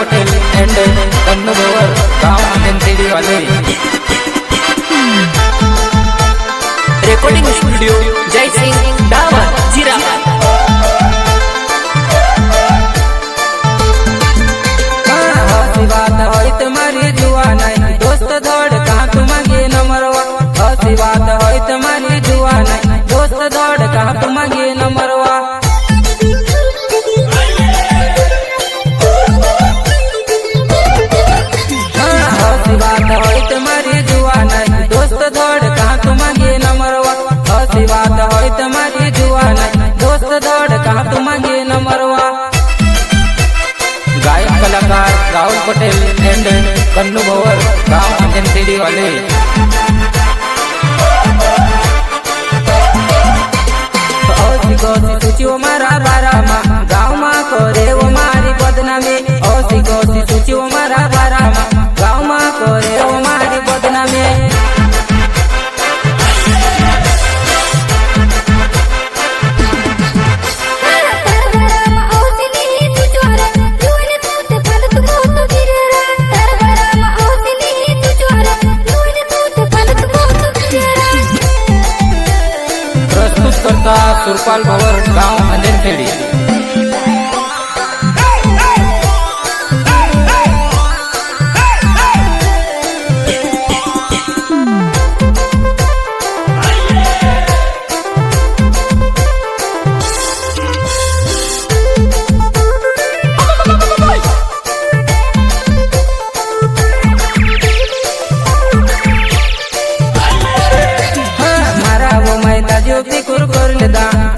Patel and कन्नू भवर गाँव अंजनखेड़ी वाले। Recording studio जय सिंह डावर जीरा। बात होई तुम्हारी जुआ नहीं दोस्त दौड़ कहाँ तुम गे नंबरवा। हसी बात होई तुम्हारी जुआ नहीं दोस्त दौड़ कहाँ तुम गे नंबरवा। हसी बात होई तुम्हारी जुआ नहीं दोस्त दौड़ कहाँ तुम गे नंबरवा। हसी बात होई तुम्हारी जुआ नहीं दोस्त दौड़ कहाँ तुम गे नंबरवा। गायक कलाकार राहुल पटेल एंड कन्नू भवर गाँव अंजनखेड़ी वाले। सूचियो मारा बारा माँ गाँव माँ करे वो मारी बदनामी। औसी गौसी सूचियो मारा बारा माँ गाँव माँ करे वो मारी बदनामी। करता सुरपाल भवर गाँव अंजनखेड़ी।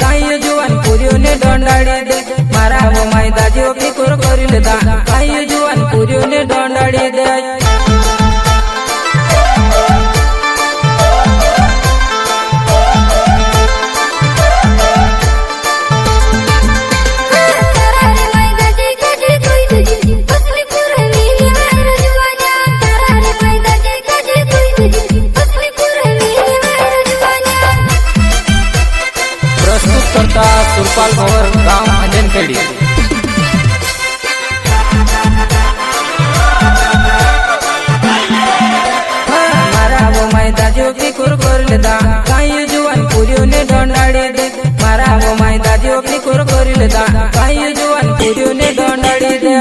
काही जुवान पुरियो ने डोंडाड़ी दे मारा वो मैदा जो की कुर करी लेता। काही जुवान पुरियो ने डोंडाड़ी दे करता सुरपाल भवर गाँव अंजनखेड़ी। मारा वो मैदा जो की कुर कर लेता। काही जुवान पुरियो ने डोंडाड़ी दे मारा वो मैदा जो की कुर कर लेता। काही जुवान पुरियो ने डोंडाड़ी दे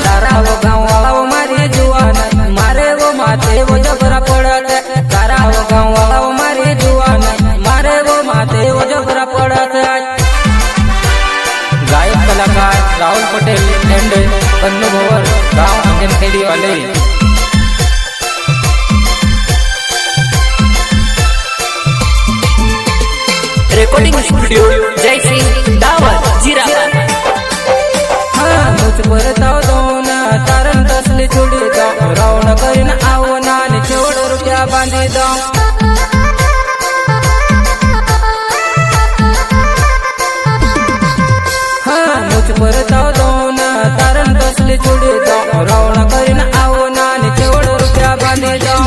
तारा वो गाँव वाला वो मारी जुआन मारे वो माथे वो जबरा पड़त। तारा वो गाँव वाला वो मारी जुआन मारे वो माथे वो जबरा पड़त। गायक कलाकार राहुल पटेल एंड कन्नू भवर गाँव अंजनखेड़ी वाले। रिकॉर्डिंग स्टूडियो जय सिंह डावर जीरा। मुझ पर ताव दो ना तारन तसली छोड़ी दो रौन करीन आओ नानी छोड़ रुपया बांधी दो। मुझ पर ताव दो ना तारन तसली छोड़ी दो रौन करीन आओ नानी छोड़ रुपया बांधी दो।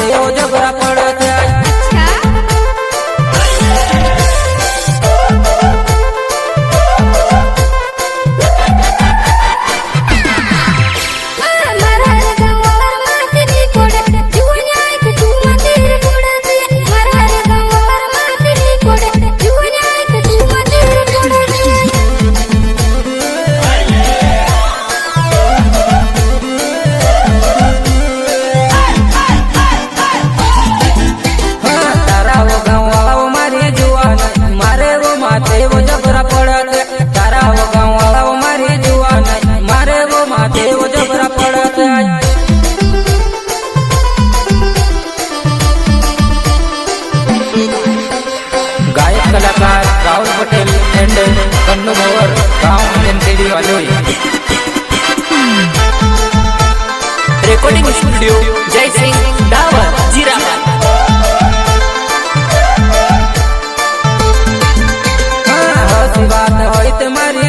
એવો જબરા પડે એવો જબરા પડે તારા ગામ વાળાઓ મારી જુવાન મારે વો માથે એવો જબરા પડે ગાયક કલાકાર રાहुल પટેલ એન્ડ કન્નુ મોવર ગામ NKD વાલોઈ recording studio Jaysinh Dawar જીરાબાદ વાત હોય તમારી